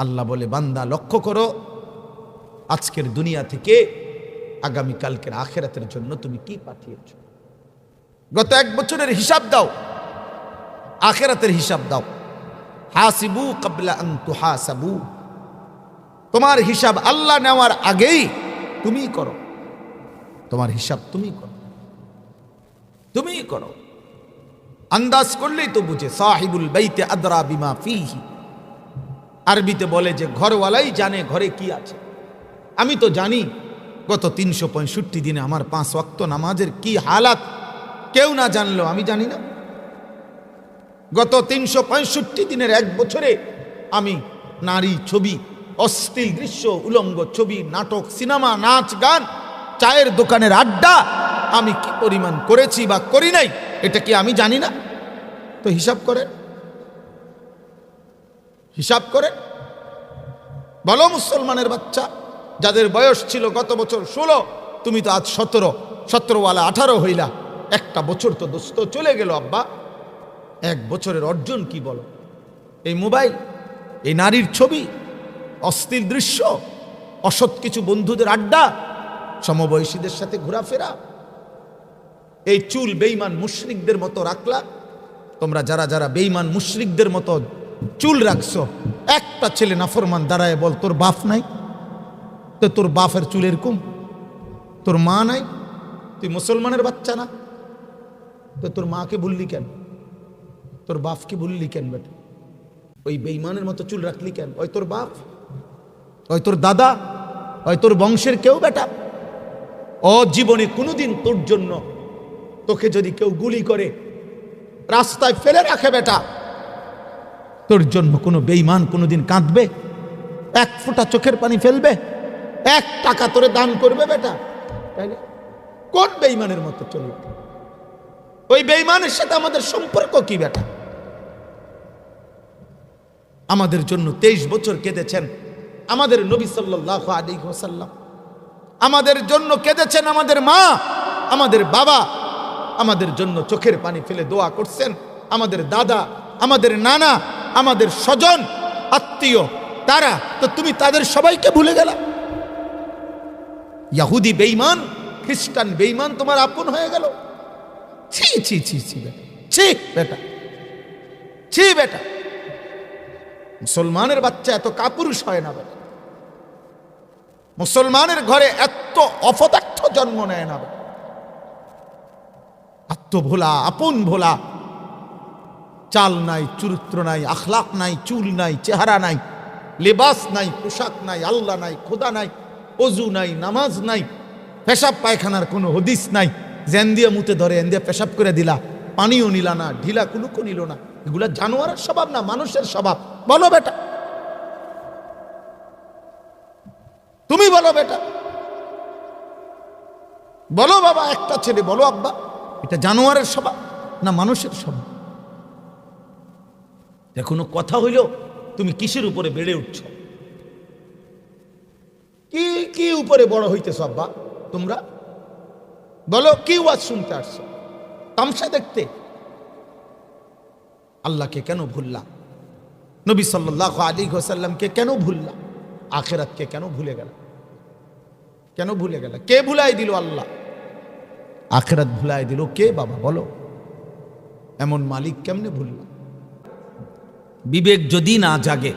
আল্লাহ বলে, বান্দা লক্ষ্য করো, আজকের দুনিয়া থেকে আগামীকালকের আখিরাতের জন্য তুমি কি পাঠিয়েছ। গত 1 বছরের হিসাব দাও, আখিরাতের হিসাব দাও। হাসিবু ক্বাবলা আন তুহাসাবু, তোমার হিসাব আল্লাহ নেওয়ার আগেই তুমি করো। তোমার হিসাব তুমি করো, তুমি করো। আন্দাজ করলেই তো বুঝে। সাহিবুল বাইতে আদরা বিমা ফিহি, আরবিতে বলে যে ঘরওয়ালাই জানে ঘরে কি আছে। আমি তো জানি গত 365 দিনে আমার 5 ওয়াক্ত নামাজের কি হালাত, কেউ না জানলেও আমি জানি না। গত 365 দিনের 1 বছরে আমি নারী ছবি, অশ্লীল দৃশ্য, উলঙ্গ ছবি, নাটক, সিনেমা, নাচ গান, চায়ের দোকানের আড্ডা আমি কি পরিমাণ করেছি বা করি নাই, এটা কি আমি জানি না? তো হিসাব করেন, হিসাব করেন। বলো মুসলমানের বাচ্চা, যাদের বয়স ছিল গত বছর 16, তুমি তো আজ 17 18 হইলা। একটা বছর তো দোস্ত চলে গেল আব্বা। 1 বছরের অর্জন কি বলো? এই মোবাইল, এই নারীর ছবি, অশ্লীল দৃশ্য, অসৎ কিছু বন্ধুদের আড্ডা, সমবয়সীদের সাথে ঘোরাফেরা, এই চুল বেঈমান মুশরিকদের মতো রাখলা। তোমরা যারা যারা বেঈমান মুশরিকদের মতো চুল রাখছো, একটা ছেলে নাফরমান দাঁড়ায় বল, তোর বাপ নাই? তো তোর বাপের চুল এরকম? তোর মা নাই? তুই মুসলমানের বাচ্চা না? তো তোর মাকে ভুললি কেন? তোর বাপকে ভুললি কেন বেটা? ওই বেঈমানের মতো চুল রাখলি কেন? ওই তোর বাপ, ওই তোর দাদা, ওই তোর বংশের কেউ বেটা। ও জীবনে কোনোদিন তোর জন্য, তোকে যদি কেউ গুলি করে রাস্তায় ফেলে রাখে বেটা, তোর জন্য কোনো বেঈমান কোনোদিন কাঁদবে? 1 ফোঁটা চোখের পানি ফেলবে? 1 টাকা তোরে দান করবে বেটা? তাইলে কোন বেঈমানের মতো চলবে? ওই বেঈমানের সাথে আমাদের সম্পর্ক কি বেটা? আমাদের জন্য 23 বছর কেঁদেছেন আমাদের নবী সাল্লাল্লাহু আলাইহি ওয়াসাল্লাম। আমাদের জন্য কেঁদেছেন আমাদের মা, আমাদের বাবা। আমাদের জন্য চোখের পানি ফেলে দোয়া করছেন আমাদের দাদা, আমাদের নানা, আমাদের স্বজন আত্মীয়। তারা তো, তুমি তাদের সবাইকে ভুলে গেলা। ইহুদি বেঈমান, খ্রিস্টান বেঈমান তোমার আপন হয়ে গেল। ছি ছি ছি ছি বেটা, ছি বেটা, ছি বেটা। মুসলমানের বাচ্চা এত কাপুরুষ হয় না বেটা। মুসলমানের ঘরে এত অপদার্থ জন্ম নেয় না বেটা। আত্মভোলা, আপন ভোলা, চাল নাই, চরিত্র নাই, আখলাক নাই, চুল নাই, চেহারা নাই, লেবাস নাই, পোশাক নাই, আল্লাহ নাই, খোদা নাই, অজু নাই, নামাজ নাই, পেশাব পায়খানার কোনো হদিস নাই। জেন দিয়ে মুতে ধরে, এন দিয়ে পেশাব করে দিলা, পানিও নিলা না, ঢিলা কুলুকও নিল না। এগুলা জানোয়ারের স্বভাব না মানুষের স্বভাব? বলো বেটা, তুমি বলো বেটা, বলো বাবা, একটা ছেলে বলো আব্বা, এটা জানোয়ারের স্বভাব না মানুষের স্বভাব? এখনো কথা হইল তুমি কিসের উপরে বেড়ে উঠছ? কি কি উপরে বড় হইতেছ আব্বা তোমরা? বলো, কি ওয়াজ শুনতে আসছো? তামসা দেখতে? আল্লাহকে কেন ভুললা? নবী সাল্লাল্লাহু আলাইহি ওয়াসাল্লামকে কেন ভুললা? আখিরাতকে কেন ভুলে গেল? কেন ভুলে গেল? কে ভুলাই দিল? আল্লাহ। আখিরাত ভুলাই দিল কে বাবা বলো? এমন মালিক কেমনে ভুললা? বিবেক যদি না জাগে,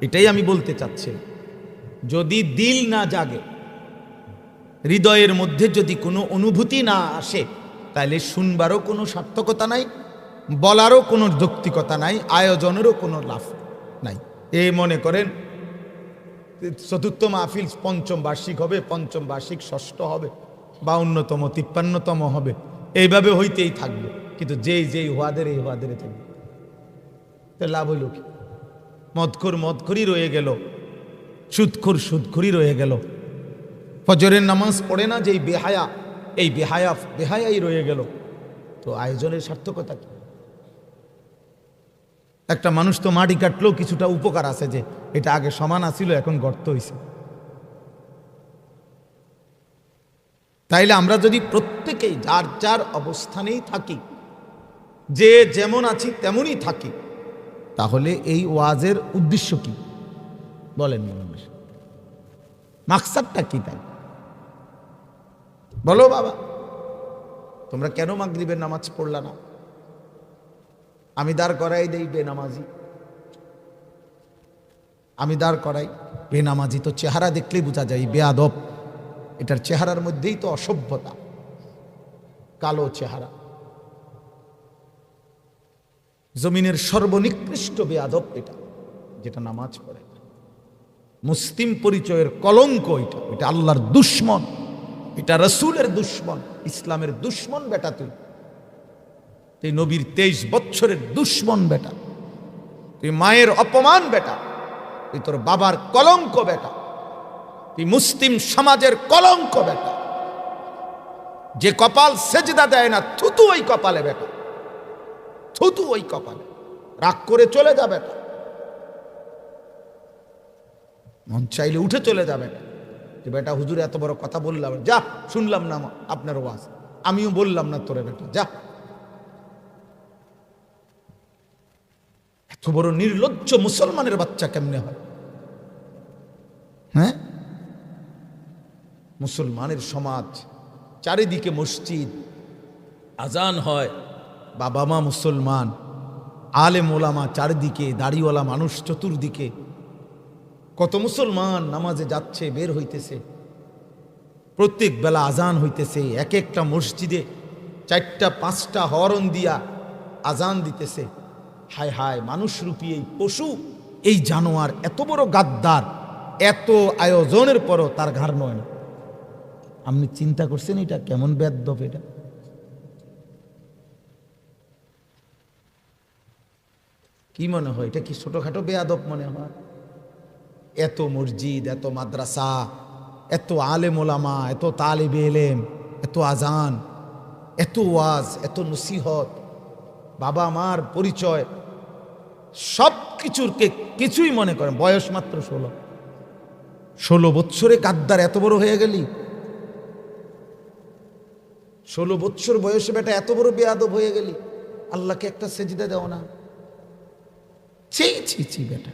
এটাই আমি বলতে চাচ্ছি, যদি দিল না জাগে, হৃদয়ের মধ্যে যদি কোনো অনুভূতি না আসে, তাহলে শুনবারও কোনো সার্থকতা নাই, বলারও কোনো যৌক্তিকতা নাই, আয়োজনেরও কোনো লাভ নাই। এই মনে করেন 4র্থ মাহফিল 5ম বার্ষিক হবে, 5ম বার্ষিক 6ষ্ঠ হবে, 52তম 53তম হবে, এইভাবে হইতেই থাকবে। কিন্তু যেই যেই হওয়াদের এই হওয়াদের থাকবে, লাভ হইল কি? মদখোর মদখোরই রয়ে গেল, সুদখোর সুদখোরই রয়ে গেল, ফজরের নামাজ পড়ে না যেই বেহায়া, এই বেহায়াই রয়ে গেল। তো আয়োজনের সার্থকতা কি? একটা মানুষ তো মাটি কাটলেও কিছুটা উপকার আছে, যে এটা আগে সমান আছিল এখন গর্ত হইছে। তাইলে আমরা যদি প্রত্যেকেই যার যার অবস্থানেই থাকি, যে যেমন আছি তেমনই থাকি, তাহলে এই ওয়াজের উদ্দেশ্য কি বলেন? মাকসাদটা কি তাই বলো বাবা? তোমরা কেন মাগরিবের নামাজ পড়লা না? আমি দাঁড় করাই দেই বেনামাজি, আমি দাঁড় করাই বেনামাজি। তো চেহারা দেখলেই বোঝা যায় বেয়াদব। এটার চেহারার মধ্যেই তো অসভ্যতা, কালো চেহারা। জমিনের সর্বনিকৃষ্ট বেয়াদব এটা, যেটা নামাজ পড়ে। মুসলিম পরিচয়ের কলঙ্ক এটা, এটা আল্লাহর দুশ্মন, এটা রসুলের দুশ্মন, ইসলামের দুশ্মন বেটা তুই। তুই নবীর 23 বছরের দুশ্মন বেটা, তুই মায়ের অপমান বেটা, তুই তোর বাবার কলঙ্ক বেটা, তুই মুসলিম সমাজের কলঙ্ক বেটা। যে কপাল সেজদা দেয় না, থুতু ওই কপালে বেটা, থুতু ওই কপালে। রাগ করে চলে যা বেটা, মন চাইলে উঠে চলে যাবে যে বেটা হুজুর এত বড় কথা বললাম, যা শুনলাম না আপনার ওয়াজ, আমিও বললাম না তোরে বেটা, যা। এত বড় নির্লজ্জ মুসলমানের বাচ্চা কেমনে হয়? হ্যাঁ, মুসলমানের সমাজ, চারিদিকে মসজিদ, আজান হয়, বাবা মা মুসলমান, আলেম ওলামা চারিদিকে, দাড়িওয়ালা মানুষ চতুর্দিকে, কত মুসলমান নামাজে যাচ্ছে, বের হইতেছে, প্রত্যেক বেলা আজান হইতেছে, এক একটা মসজিদে 4টা 5টা হরন দিয়া আজান দিতেছে। হায় হায়, মানুষ রূপী এই পশু, এই জানোয়ার এত বড় গাদ্দার, এত আয়োজনের পরও তার ঘাড় নয় না। আপনি চিন্তা করছেন এটা কেমন বেয়াদব? এটা কি মনে হয়? এটা কি ছোটখাটো বেয়াদব মনে হয়? এত মসজিদ, এত মাদ্রাসা, এত আলেম ওলামা, এত তালিবে ইলম, এত আজান, এত ওয়াজ, এত নসিহত, বাবা মার পরিচয়, সব কিছুরকে কিছুই মনে করেন। বয়স মাত্র 16 বৎসরে গাদ্দার এত বড় হয়ে গেলি? 16 বৎসর বয়সে বেটা এত বড় বেয়াদব হয়ে গেলি? আল্লাহকে একটা সেজদা দাও না? ছি ছি ছি বেটা,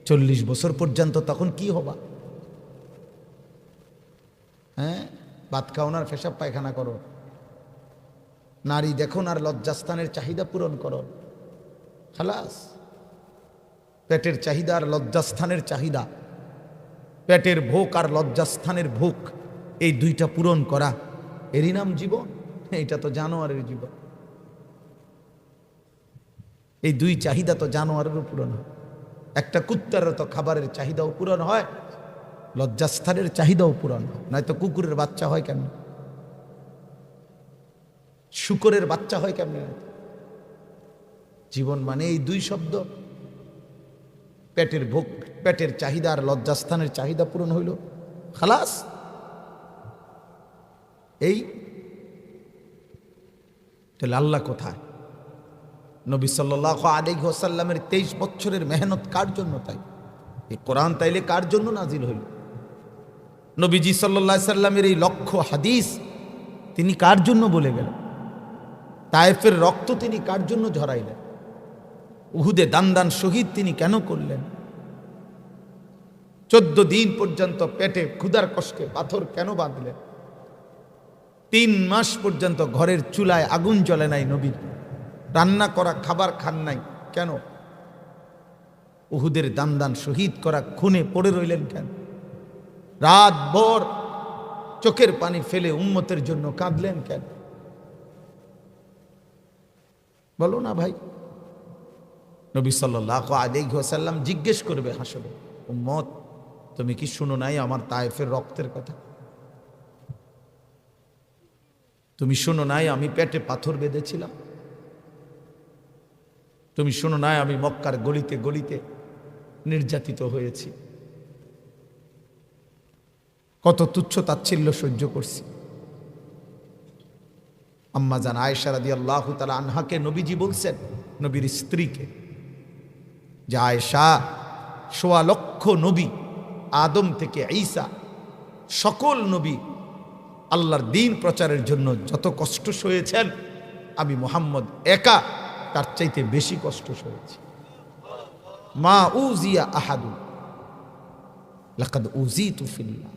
40 বছর পর্যন্ত তখন কি হবা? হ্যাঁ, ভাত খাও না, পেশাব পায়খানা করো, নারী দেখো না, আর লজ্জাস্থানের চাহিদা পূরণ করো, খালাস। পেটের চাহিদা আর লজ্জাস্থানের চাহিদা, পেটের ভোগ আর লজ্জাস্থানের ভোগ, এই দুইটা পূরণ করা, এরই নাম জীবন? এইটা তো জানোয়ারের জীবন। এই দুই চাহিদা তো জানোয়ারেরও পূরণ হয়। একটা কুত্তার তো খাবারের চাহিদাও পূরণ হয়, লজ্জাস্থানের চাহিদাও পূরণ হয়। নয়তো কুকুরের বাচ্চা হয় কেন? শুকরের বাচ্চা হয় কেমন? জীবন মানে এই দুই শব্দ, পেটের ভোগ, পেটের চাহিদা আর লজ্জাস্থানের চাহিদা পূরণ হইল, খালাস। এই তাহলে আল্লাহ কোথায়? নবী সাল্লাল্লাহু আলাইহি ওয়াসাল্লামের 23 বছরের মেহনত কার জন্য? তাই এই কোরআন তাইলে কার জন্য নাজিল হইল? নবীজি সাল্লাল্লাহু আলাইহি সাল্লামের এই লক্ষ হাদিস তিনি কার জন্য বলে গেলেন? তায়েফের রক্ত তিনি কার জন্য ঝরাইলেন? উহুদে দান দান শহীদ তিনি কেন করলেন? 14 দিন পর্যন্ত পেটে ক্ষুধার কষ্টে পাথর কেন বাঁধলেন? 3 মাস পর্যন্ত ঘরের চুলায় আগুন জ্বলে নাই নবীর, রান্না করা খাবার খান নাই কেন? উহুদের দান দান শহীদ করা খুনে পড়ে রইলেন কেন? রাত ভর চোখের পানি ফেলে উম্মতের জন্য কাঁদলেন কেন? বলো না ভাই। নবী সাল্লাল্লাহু আলাইহি ওয়াসাল্লাম জিজ্ঞেস করবে হাসরে, উম্মত তুমি কি শুনো নাই আমার তায়েফের রক্তের কথা? তুমি শুনো নাই আমি পেটে পাথর বেঁধেছিলাম? তুমি শুনো নাই আমি মক্কার গলিতে গলিতে নির্যাতিত হয়েছি, কত তুচ্ছ তাচ্ছিল্য সহ্য করছি? আম্মা জান আয়েশা রাদিয়াল্লাহু তাআলা আনহাকে নবীজি বলছেন, নবীর স্ত্রীকে, যে আয়েশা, 1.25 লক্ষ নবী আদম থেকে ঈসা, সকল নবী আল্লাহর দ্বীন প্রচারের জন্য যত কষ্ট সয়েছেন, আমি মুহাম্মদ একা তার চাইতে বেশি কষ্ট সয়েছি। মা উজিয়া আহাদু লাকাদ উজিতু ফিল্লাহ।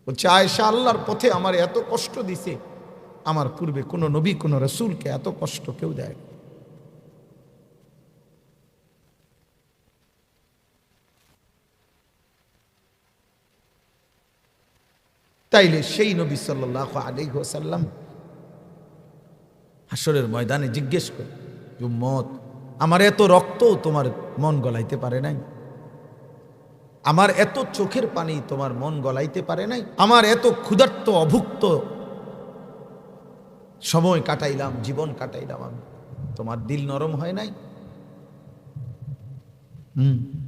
বলছে আয়েশা, আল্লাহর পথে আমার এত কষ্ট দিছে, আমার পূর্বে কোনো নবী কোনো রাসূলকে এত কষ্ট কেউ দেয়। তাইলে সেই নবী সাল্লাল্লাহু আলাইহি ওয়াসাল্লাম হাসরের ময়দানে জিজ্ঞেস করে, উম্মত, আমার এত রক্ত তোমার মন গলাইতে পারে নাই? আমার এত চোখের পানি তোমার মন গলাইতে পারে নাই? আমার এত ক্ষুধার্ত অভুক্ত সময় কাটাইলাম, জীবন কাটাইলাম আমি, তোমার দিল নরম হয় নাই?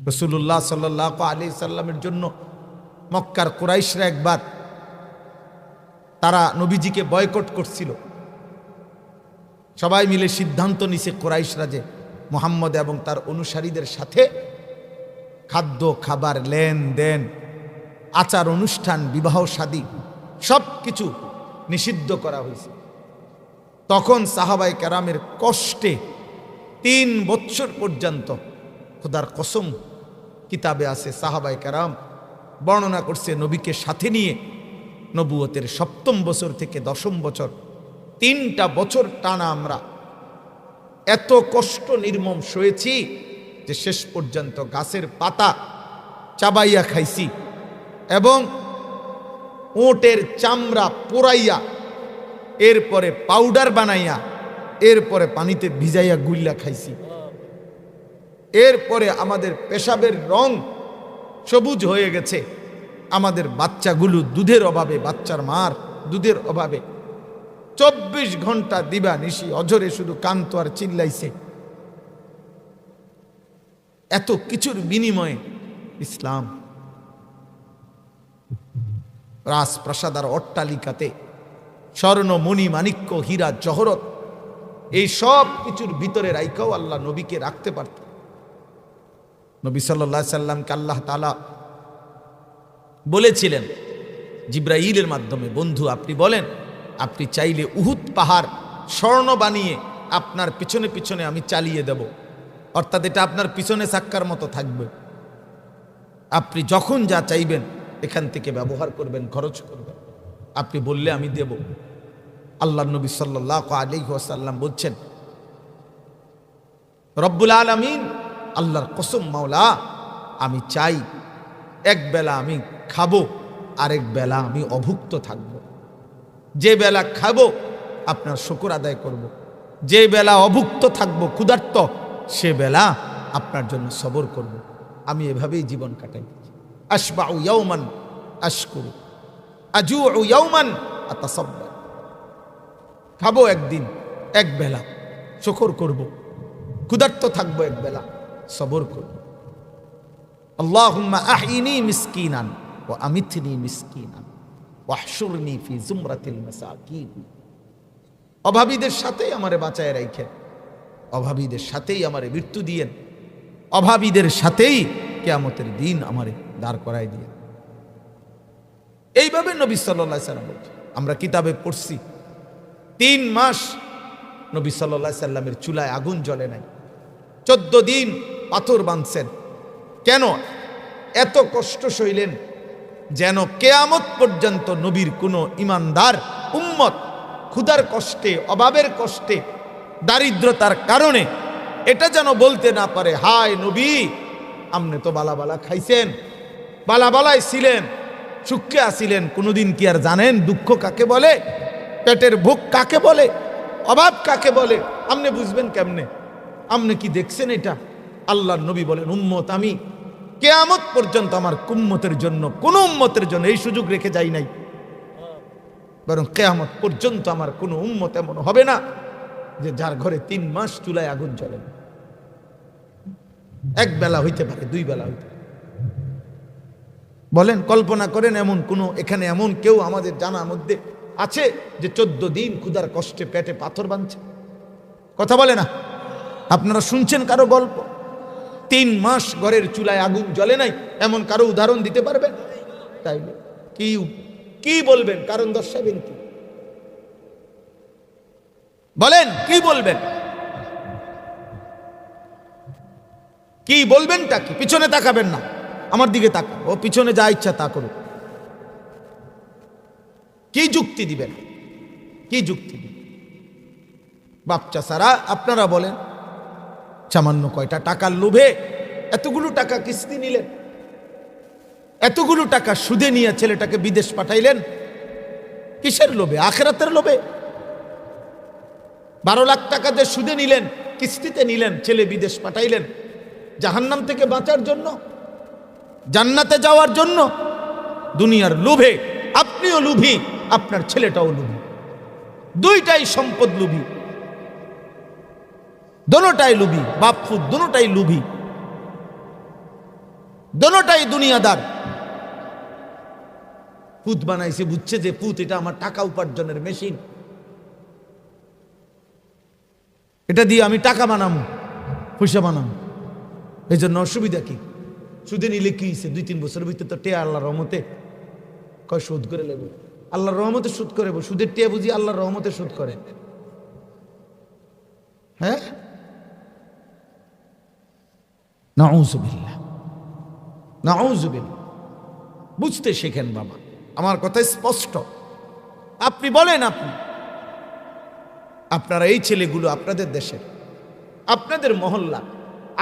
রাসূলুল্লাহ সাল্লাল্লাহু আলাইহি সাল্লামের জন্য মক্কার কুরাইশরা একবার তারা নবীজিকে বয়কট করছিল। সবাই মিলে সিদ্ধান্ত নিছে কুরাইশরা যে মুহাম্মদ এবং তার অনুসারীদের সাথে খাদ্য খাবার, লেনদেন, আচার অনুষ্ঠান, বিবাহ শাদী সব কিছু নিষিদ্ধ করা হয়েছে। তখন সাহাবায়ে কেরামের কষ্টে 3 বছর পর্যন্ত, খোদার কসম কিতাবে আছে, সাহাবায়ে কেরাম বর্ণনা করছে নবীকে সাথে নিয়ে নবুয়তের 7ম বছর থেকে 10ম বছর 3টা বছর টানা আমরা এত কষ্ট নির্মম সয়েছি যে শেষ পর্যন্ত গাছের পাতা চাবাইয়া খাইছি এবং ওটের চামড়া পোড়াইয়া এরপরে পাউডার বানাইয়া এরপরে পানিতে ভিজাইয়া গুল্লা খাইছি। এরপরে আমাদের পেশাবের রং সবুজ হয়ে গেছে, আমাদের বাচ্চাগুলো দুধের অভাবে, বাচ্চার মার দুধের অভাবে 24 ঘন্টা দিবা নিশি অঝরে শুধু কান্ত আর চিল্লাইছে। এত কিছুর বিনিময়ে ইসলাম রাজপ্রাসাদ আর অট্টালিকাতে স্বর্ণ মণি মাণিক্য হীরা জহরত এই সব কিছুর ভিতরে রাইখাও আল্লাহ নবীকে রাখতে পারত। নবী সাল্লাল্লাহু আলাইহি সাল্লামকে আল্লাহ তাআলা বলেছিলেন জিবরাইলের মাধ্যমে, বন্ধু আপনি বলেন, আপনি চাইলে উহুদ পাহাড় স্বর্ণ বানিয়ে আপনার পিছনে পিছনে আমি চালিয়ে দেব, অর্থাৎ এটা আপনার পিছনে চাক্কার মতো থাকবে, আপনি যখন যা চাইবেন এখান থেকে ব্যবহার করবেন, খরচ করবেন, আপনি বললে আমি দেব। আল্লাহর নবী সাল্লাল্লাহু আলাইহি ওয়াসাল্লাম বলছেন, রব্বুল আলামিন, আল্লাহর কসম মাওলা, আমি চাই এক বেলা আমি খাবো, আরেক বেলা আমি অভুক্ত থাকব। যে বেলা খাবো আপনার শুকর আদায় করব, যে বেলা অভুক্ত থাকব ক্ষুধার্ত সে বেলা আপনার জন্য সবর করব। আমি এভাবেই জীবন কাটাই। আশবাউ ইয়াওমান আশকুরু, আজুউ ইয়াওমান আতাসাব্বার। খাবো একদিন, এক বেলা শুকর করব, ক্ষুধার্ত থাকবো এক বেলা সবর করব। আল্লাহুম্মা আহইনি মিসকিনান ওয়া আমিতনি মিসকিনান ওয়াহশুরনি ফি জুমরাতিল মাসাকিন। অভাবীদের সাথেই আমারে বাঁচায় রাখেন, অভাবীদের সাথেই আমারে মৃত্যু দিয়েন, অভাবীদের সাথেই কিয়ামতের দিন আমারে দাঁড় করায় দিয়েন। এইভাবে নবী সাল্লাল্লাহু আলাইহি সাল্লাম বলছেন। আমরা কিতাবে পড়ছি 3 মাস নবী সাল্লাল্লাহু আলাইহি সাল্লামের চুলায় আগুন জ্বলে নাই, 14 দিন পাথর বাঁধছেন। কেন এত কষ্ট সইলেন? যেন কিয়ামত পর্যন্ত নবীর কোনো ইমানদার উম্মত ক্ষুধার কষ্টে, অভাবের কষ্টে, দারিদ্রতার কারণে এটা যেন বলতে না পারে, হায় নবী আপনি তো বালা বালা খাইছেন, বালা বালাই ছিলেন, সুখে আসিলেন, কোনোদিন কি আর জানেন দুঃখ কাকে বলে, পেটের ভোগ কাকে বলে, অভাব কাকে বলে? আপনি বুঝবেন কেমনে? আপনি কি দেখছেন এটা? আল্লাহর নবী বলেন, উম্মত আমি কিয়ামত পর্যন্ত আমার উম্মতের জন্য, কোন উম্মতের জন্য এই সুযোগ রেখে যাই নাই, বরং কিয়ামত পর্যন্ত আমার কোন উম্মত এমন হবে না যে যার ঘরে 3 মাস চুলায় আগুন জ্বলে। এক বেলা হইতে পারে, 2 বেলা হইতে পারে। বলেন, কল্পনা করেন, এমন কোন এখানে এমন কেউ আমাদের জানার মধ্যে আছে যে 14 দিন ক্ষুধার কষ্টে পেটে পাথর বাঁধছে? কথা বলে না? আপনারা শুনছেন কারো গল্প? 3 মাস ঘরের চুলায় আগুন জ্বলে নাই, এমন কারো উদাহরণ দিতে পারবেন? তাইলে কি বলবেন? কারণ দর্শাবেন কি? বলেন কি বলবেন? কি বলবেনটা কি? পিছনে তাকাবেন না, আমার দিকে তাকান, ও পিছনে যা ইচ্ছা তা করুক। কি যুক্তি দিবেন? কি যুক্তি দিবেন? বাপচা সারা আপনারা বলেন, সামান্য কয়টা টাকার লোভে এতগুলো টাকা কিস্তি নিলেন, এতগুলো টাকা সুদে নিয়ে ছেলেটাকে বিদেশ পাঠাইলেন। কিসের লোভে? আখিরাতের লোভে। 12 লাখ টাকা যে সুদে নিলেন, কিস্তিতে নিলেন, ছেলে বিদেশ পাঠাইলেন জাহান্নাম থেকে বাঁচার জন্য, জান্নাতে যাওয়ার জন্য। দুনিয়ার লোভে আপনিও লোভী, আপনার ছেলেটাও লোভী, দুইটাই সম্পদ লোভী, দোনোটাই লোভী, বাপ ফুত দোনোটাই লোভী, দোনোটাই দুনিয়াদার। পুত বানাইছে, বুঝছে যে পুত এটা আমার টাকা উপার্জনের মেশিন, এটা দিয়ে আমি টাকা বানাবো, পয়সা বানাবো। এই জন্য অসুবিধা কি? সুদে নিলে কি হয়েছে? 2-3 বছরের ভিতরে তো টেয়া আল্লাহর রহমতে কয় সুদ করে লেব, আল্লাহর রহমতে সুদ করে। সুদের টেয়া বুঝি আল্লাহর রহমতে সুদ করে? হ্যাঁ, নাউযুবিল্লাহ, নাউযুবিল্লাহ। বুঝতে শেখেন বাবা, আমার কথা স্পষ্ট। আপনি বলেন, আপনারা এই ছেলেগুলো আপনাদের দেশের, আপনাদের মহল্লা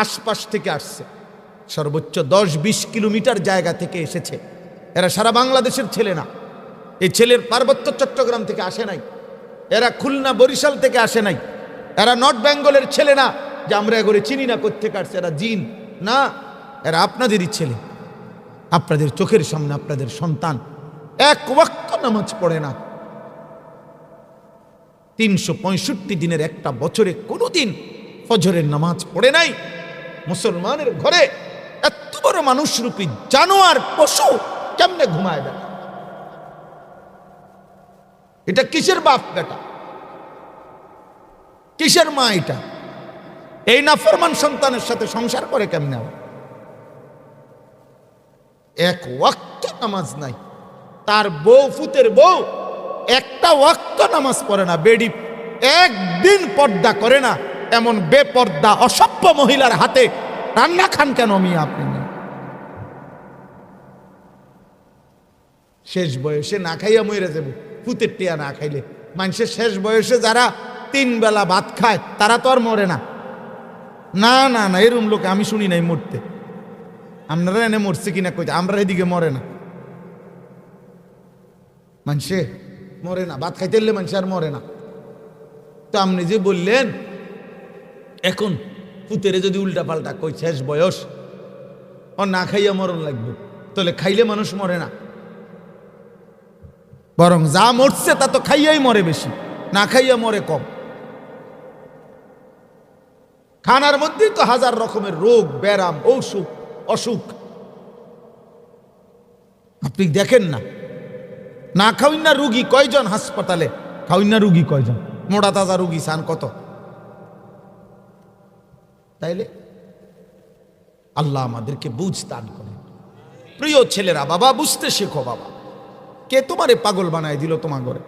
আশপাশ থেকে আসছে, সর্বোচ্চ 10-20 কিলোমিটার জায়গা থেকে এসেছে। এরা সারা বাংলাদেশের ছেলে না, এই ছেলের পার্বত্য চট্টগ্রাম থেকে আসে নাই, এরা খুলনা বরিশাল থেকে আসে নাই, এরা নর্থ বেঙ্গলের ছেলে না যে আমরা এগোরে চিনি না কোত্থেকে আসছে, এরা জিন না, এরা আপনাদেরই ছেলে। আপনাদের চোখের সামনে আপনাদের সন্তান এক ওয়াক্ত নামাজ পড়ে না, 365 দিনের একটা বছরে কোনোদিন ফজরের নামাজ পড়ে নাই। মুসলমানের ঘরে এত বড় মানুষরূপী জানোয়ার পশু কেমনে ঘুমায় বেটা? এটা কিসের বাপ বেটা? কিসের মা? এটা এই নাফরমান সন্তানের সাথে সংসার করে কেমনে? এক ওয়াক্ত নামাজ নাই, তার বউ ফুতের বউ একটা ওয়াক্ত নামাজ পড়ে না, বেডি একদিন পর্দা করে না, এমন বেপর্দা অসভ্য মহিলার হাতে রান্না খান কেন মিয়া আপনি? শেষ বয়সে না খাইয়া মরে যাব, ফুতের টিয়া না খাইলে। মানুষের শেষ বয়সে যারা 3 বেলা ভাত খায় তারা তো আর মরে না। না না না, এরম লোক আমি শুনি নাই মরতে। আপনারা এনে মরছে কিনা কইতে, আমরা এদিকে মরে না, মানুষে মরে না, ভাত খাইতে এলে মানুষ আর মরে না। তো আপনি যে বললেন এখন পুতেরে যদি উল্টা পাল্টা কই শেষ বয়স ও না খাইয়া মরণ লাগবে, তাহলে খাইলে মানুষ মরে না, বরং যা মরছে তা তো খাইয়াই মরে বেশি, না খাইয়া মরে কম। খানার মধ্যেই তো 1000 রকমের রোগ ব্যারাম অসুখ অসুখ আপনি দেখেন না। না খাওয়াই না রুগী কয়জন হাসপাতালে, খাওয়াই না রুগী কয়জন, মোড়া তাজা রুগী সান কত। তাইলে আল্লাহ আমাদেরকে বুঝ দান করেন। প্রিয় ছেলেরা, বাবা বুঝতে শেখো। বাবা কে তোমারে পাগল বানায় দিল? তোমার ঘরে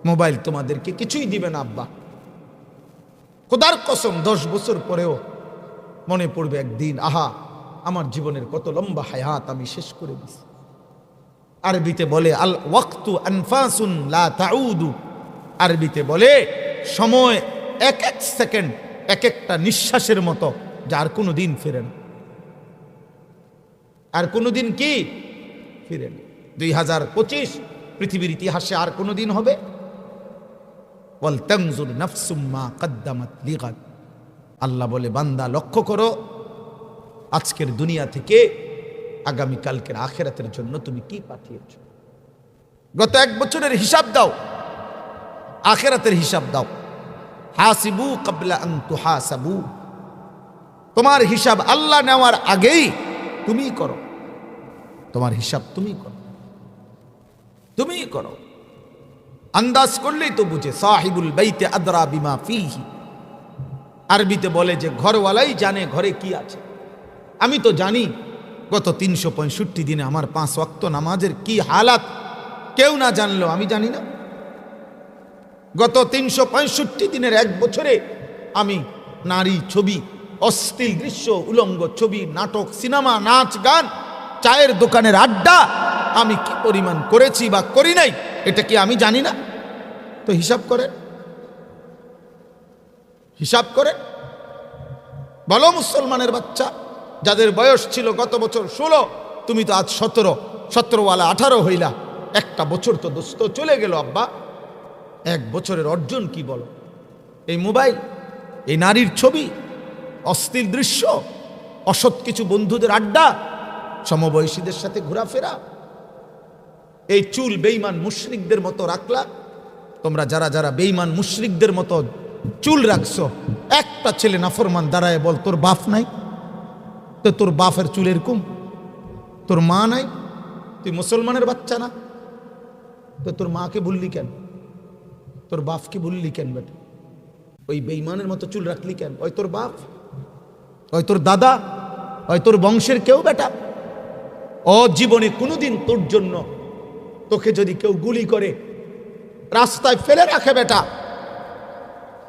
মোবাইল তোমাদেরকে কিছুই দিবে না। আব্বা খোদার কসম 10 বছর পরেও মনে পড়বে একদিন, আহা আমার জীবনের কত লম্বা হায়াত আমি শেষ করে দিছি। আরবিতে বলে আল ওয়াক্তু আনফাসুন লা তাউদু, আরবিতে বলে সময় এক এক সেকেন্ড এক একটা নিঃশ্বাসের মতো, যার কোনো দিন ফিরে না, আর কোনো দিন কি ফিরে না। 2025 পৃথিবীর ইতিহাসে আর কোনো দিন হবে? ওয়াল তানজুর নাফসুম মা কদ্দামাত লিগাদ, আল্লাহ বলে বান্দা লক্ষ্য করো আজকের দুনিয়া থেকে আগামীকালকের আখিরাতের জন্য তুমি কি পাঠিয়েছ। গত 1 বছরের হিসাব দাও, আখিরাতের হিসাব দাও। হাসিবু ক্বাবলা আন তুহাসাবু, তোমার হিসাব আল্লাহ নেওয়ার আগেই তুমি করো, তোমার হিসাব তুমি করো, তুমি করো। আন্দাজ করলেই তো বুঝে, সাহিবুল বাইতে আদরা বিমা ফিহি, আরবিতে বলে যে ঘরওয়ালাই জানে ঘরে কি আছে। আমি তো জানি গত 365 দিনে আমার 5 ওয়াক্ত নামাজের কি হালাত, কেউ না জানলেও আমি জানি না। গত 365 দিনের 1 বছরে আমি নারী ছবি অশ্লীল দৃশ্য, উলঙ্গ ছবি, নাটক, সিনেমা, নাচ, গান, চায়ের দোকানের আড্ডা আমি কি পরিমাণ করেছি বা করি নাই এটা কি আমি জানি না? তো হিসাব করেন, হিসাব করেন। বলো মুসলমানের বাচ্চা, যাদের বয়স ছিল গত বছর 16, তুমি তো আজ 17 18 হইলা। একটা বছর তো দোস্ত চলে গেল আব্বা। 1 বছরের অর্জন কি বলো? এই মোবাইল, এই নারীর ছবি, অশ্লীল দৃশ্য, অসৎ কিছু বন্ধুদের আড্ডা, সমবয়সীদের সাথে ঘোরাফেরা, এই চুল বেঈমান মুশরিকদের মতো রাখলা। তোমরা যারা যারা বেঈমান মুশরিকদের মতো চুল রাখছো, একটা ছেলে নাফরমান দাঁড়ায় বল তোর বাপ নাই? তো তোর বাপের চুল এরকম? তোর মা নাই? তুই মুসলমানের বাচ্চা না? তো তোর মাকে ভুললি কেন? তোর বাপকে ভুললি কেন বেটা? ওই বেঈমানের মতো চুল রাখলি কেন? ওই তোর বাপ, ওই তোর দাদা, ওই তোর বংশের কেউ বেটা। ও জীবনে কোনোদিন তোর জন্য, তোকে যদি কেউ গুলি করে রাস্তায় ফেলে রাখে বেটা,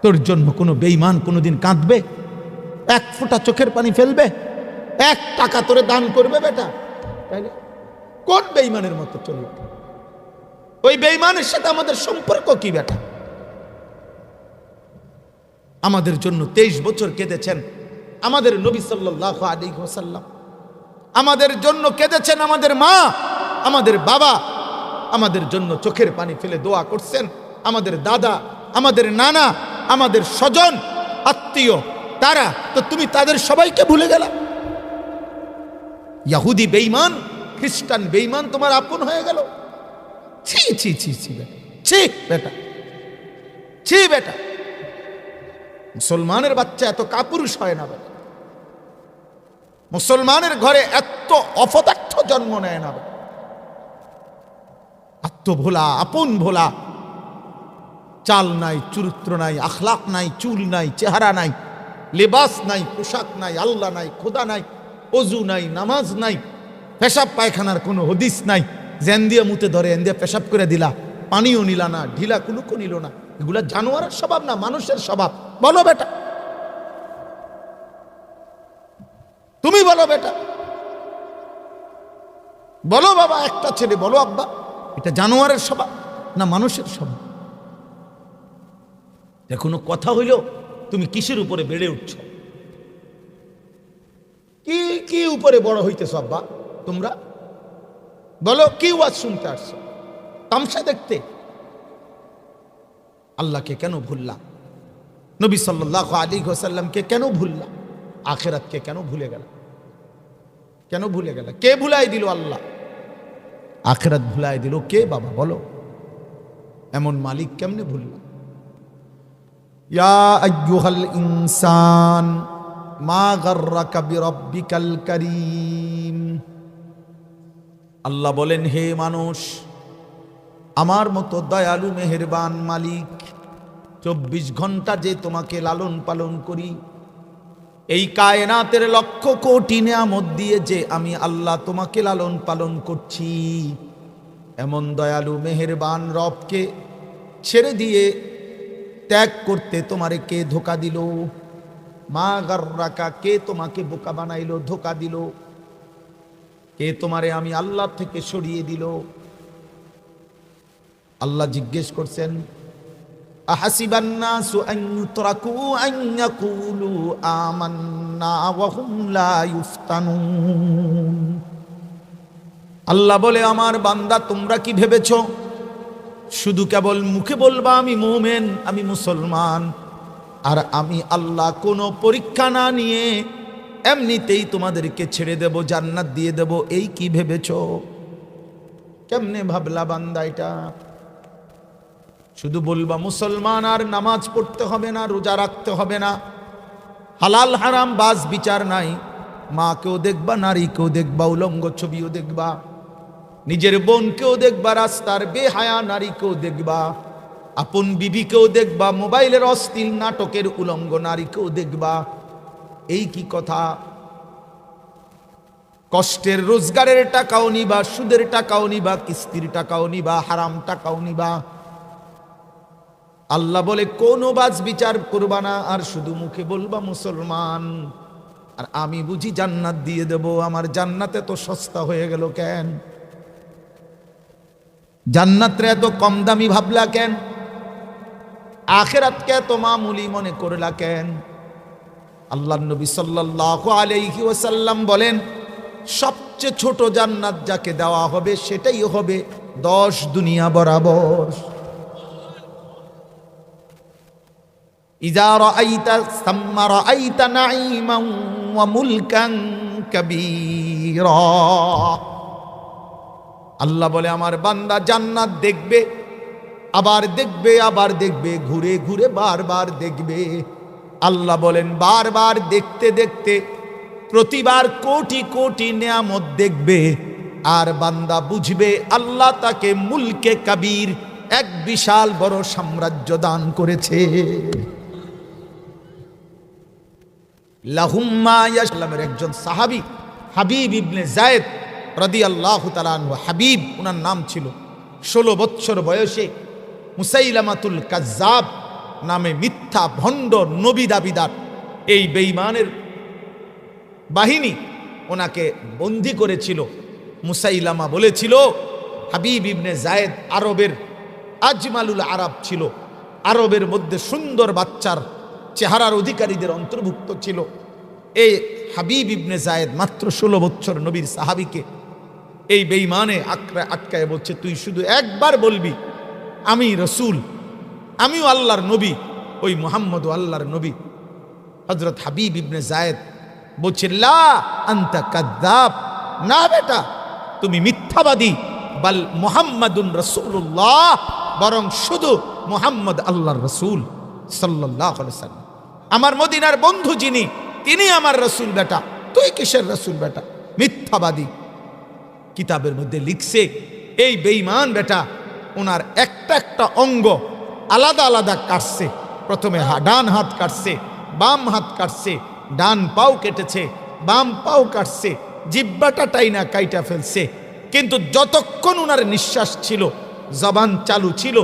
তোর জন্য কোনো বেঈমান কোনোদিন কাঁদবে? 1 ফোঁটা চোখের পানি ফেলবে? 1 টাকা তোরে দান করবে বেটা? তাই না? কোন বেঈমানের মতো চলে? ওই বেঈমানের সাথে আমাদের সম্পর্ক কি বেটা? আমাদের জন্য 23 বছর কেঁদেছেন আমাদের নবী সাল্লাল্লাহু আলাইহি ওয়াসাল্লাম, আমাদের জন্য কেঁদেছেন আমাদের মা, আমাদের বাবা, আমাদের জন্য চোখের পানি ফেলে দোয়া করছেন আমাদের দাদা, আমাদের নানা, আমাদের স্বজন আত্মীয় তারা। তো তুমি তাদের সবাইকে ভুলে গেলা? ইহুদি বেঈমান, খ্রিস্টান বেঈমান তোমার আপন হয়ে গেল? ছি ছি ছি ছি বেটা, ছি বেটা, ছি বেটা। মুসলমানের বাচ্চা এত কাপুরুষ হয় না বেটা। মুসলমানের ঘরে এত অপদার্থ জন্ম নেয় না বেটা। আত্মভোলা, আপন ভোলা, চাল নাই, চরিত্র নাই, আখলাক নাই, চুল নাই, চেহারা নাই, লেবাস নাই, পোশাক নাই, আল্লাহ নাই, খোদা নাই, অজু নাই, নামাজ নাই, পেশাব পায়খানার কোনো হদিস নাই। জেন দিয়ে মুতে ধরে এন দিয়ে পেশাব করে দিলা, পানিও নিলা না, ঢিলা কুলুকও নিল না। এগুলা জানোয়ারের স্বভাব না মানুষের স্বভাব? বলো বেটা, তুমি বলো বেটা, বলো বাবা, একটা ছেলে বলো আব্বা, এটা জানোয়ারের স্বভাব না মানুষের স্বভাব? এখনো কথা হইল তুমি কিসের উপরে বেড়ে উঠছ? কি কি উপরে বড় হইতেছ আব্বা তোমরা? বলো, কি ওয়াজ শুনতে আসছো? তামসা দেখতে? আল্লাহকে কেন ভুললা? নবী সাল্লাল্লাহু আলাইহি ওয়াসাল্লামকে কেন ভুললা? আখিরাতকে কেন ভুলে গেল? কেন ভুলে গেল? কে ভুলাই দিল? আল্লাহ। আখিরাত ভুলাই দিল কে বাবা বলো? এমন মালিক কেমনে ভুললা? ইয়া আইয়ুহাল ইনসান মা গাররাকা বিরাব্বিকাল কারীম। আল্লাহ বলেন, হে মানুষ, আমার মতো দয়ালু মেহেরবান মালিক 24 ঘন্টা যে তোমাকে লালন পালন করি, এই কায়নাতের লক্ষ কোটি নিয়ামত দিয়ে যে আমি আল্লাহ তোমাকে লালন পালন করছি, এমন দয়ালু মেহেরবান রবকে ছেড়ে দিয়ে ত্যাগ করতে তোমারে কে ধোকা দিল? মা গাররাকা, কে তোমাকে বোকা বানাইলো, ধোকা দিল? কে তোমারে আমি আল্লাহ থেকে সরিয়ে দিল? আল্লাহ জিজ্ঞেস করছেন, আহাসিবান নাসু আন ইউতরাকু আন ইয়াকুলু আমান্না ওয়া হুম লা ইফতানুন। আল্লাহ বলে, আমার বান্দা তোমরা কি ভেবেছো শুধু কেবল মুখে বলবা আমি মুমিন, আমি মুসলমান, আর আমি আল্লাহ কোনো পরীক্ষা না নিয়ে এমনিতেই তোমাদেরকে ছেড়ে দেব, জান্নাত দিয়ে দেব, এই কি ভেবেছো? কেমনে ভাবলা বান্দা এটা? শুধু বলবা মুসলমান আর নামাজ পড়তে হবে না, রোজা রাখতে হবে না, হালাল হারাম বাস বিচার নাই, মাকেও দেখবা, নারীকেও দেখবা, উলঙ্গ ছবিও দেখবা, নিজের বোনকেও দেখবা, রাস্তার বেহায়া নারীকেও দেখবা, আপন বিবিকেও দেখবা, মোবাইলের অশ্লীল নাটকের উলঙ্গ নারীকেও দেখবা, এই কি কথা? কষ্টের রোজগারের টাকাও নিবা, সুদের টাকাও নিবা, কিস্তির টাকাও নিবা, হারাম টাকাও নিবা। আল্লাহ বলে কোনো বাজ বিচার করবা না, আর শুধু মুখে বলবা মুসলমান। আর আমি বুঝি জান্নাত দিয়ে দেব। আমার জান্নাতে তো সস্তা হয়ে গেল কেন? জান্নাতরে এত কম দামি ভাবলা কেন? আখিরাতকে এত মামুলি মনে করলা কেন? আল্লাহর নবী সাল্লাল্লাহু আলাইহি ওয়াসাল্লাম বলেন, সবচেয়ে ছোট জান্নাত যাকে দেওয়া হবে সেটাই হবে 10 দুনিয়া বরাবর। ইযা রাআইতা সাম্মা রাআইতা নাঈমান ওয়া মুলকান কাবীরা। আল্লাহ বলে, আমার বান্দা জান্নাত দেখবে, আবার দেখবে, আবার দেখবে, ঘুরে ঘুরে বারবার দেখবে। আল্লাহ বলেন, বারবার দেখতে দেখতে প্রতিবার কোটি কোটি নেয়ামত দেখবে, আর বান্দা বুঝবে আল্লাহ তাকে মুলকে কাবীর, এক বিশাল বড় সাম্রাজ্য দান করেছে। লাহুম্মা ইয়াসলামের একজন সাহাবী হাবিব ইবনে যায়েদ রাদিয়াল্লাহু তাআলা আনহু, হাবিব ওনার নাম ছিল। 16 বছর বয়সে মুসাইলামাতুল কাজ্জাব নামে মিথ্যা ভণ্ড নবী দাবিদার এই বেঈমানের বাহিনী ওনাকে বন্দী করেছিল। মুসাইলামা বলেছিল, হাবিব ইবনে যায়েদ আরবের আজমালুল আরব ছিল, আরবের মধ্যে সুন্দর বাচ্চার চেহারার অধিকারীদের অন্তর্ভুক্ত ছিল। এই হাবিব ইবনে যায়েদ মাত্র 16 বছর নবীর সাহাবীকে এই বেঈমানে আটকায় বলছে, তুই শুধু একবার বলবি আমি রসুল, আমিও আল্লাহর নবী, ওই মুহাম্মদও আল্লাহর নবী। হযরত হাবিব ইবনে যায়েদ বলছে, লা আনতা কাযযাব, না বেটা তুমি মিথ্যাবাদী, বাল মুহাম্মাদুন রাসূলুল্লাহ, বরং শুধু মুহাম্মদ আল্লাহর রাসূল সাল্লাল্লাহু আলাইহি ওয়াসাল্লাম, আমার মদিনার বন্ধু যিনি, তিনি আমার রাসূল বেটা, তুই কিসের রাসূল বেটা? মিথ্যাবাদী। কিতাবের মধ্যে লিখছে, এই বেঈমান বেটা ওনার একটা একটা অঙ্গ আলাদা আলাদা কাটছে। প্রথমে ডান হাত কাটছে, বাম হাত কাটছে, ডান পাও কেটেছে, বাম পাও কাটছে, জিহ্বাটা টাইনা কাইটা ফেলছে। কিন্তু যতক্ষণ উনার নিঃশ্বাস ছিল, জবান চালু ছিল,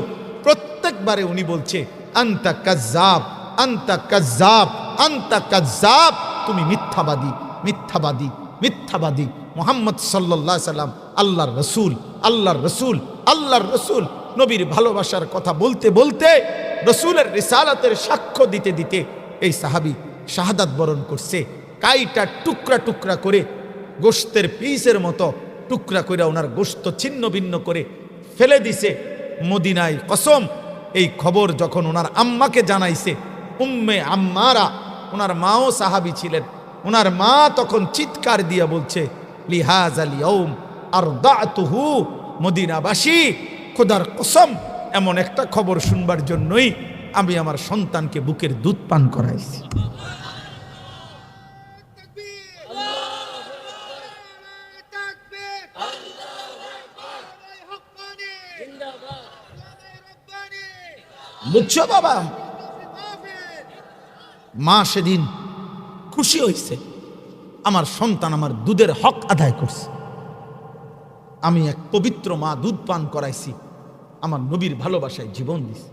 প্রত্যেকবারে উনি বলছে, আনতা কাযযাব, আনতা কাযযাব, আনতা কাযযাব, তুমি মিথ্যাবাদী, মিথ্যাবাদী, মিথ্যাবাদী। মুহাম্মদ সাল্লাল্লাহু আলাইহি সাল্লাম আল্লাহর রসুল, আল্লাহর রসুল, আল্লাহর রসুল। নবীর ভালোবাসার কথা বলতে বলতে, রসুলের রিসালাতের সাক্ষ্য দিতে দিতে এই সাহাবী শাহাদাত বরণ করছে। কাইটা টুকরা টুকরা করে, গোশতের পিসের মতো টুকরা করে ওনার গোশত ছিন্ন ভিন্ন করে ফেলে দিছে মদিনায়। কসম, এই খবর যখন ওনার আম্মাকে জানাইছে, উম্মে আম্মারা, ওনার মাও সাহাবী ছিলেন, ওনার মা তখন চিৎকার দিয়া বলছে, লিহাযাল ইয়াউম আরদাতুহু, মদিনাবাসী, খোদার কসম, এমন একটা খবর শুনবার জন্যই আমি আমার সন্তানকে বুকের দুধ পান করাইছি। বুঝছো বাবা? মা সেদিন খুশি হয়েছে, আমার সন্তান আমার দুধের হক আদায় করছে। আমি এক পবিত্র মা দুধ পান করাইছি, আমার নবীর ভালোবাসায় জীবন দিছি।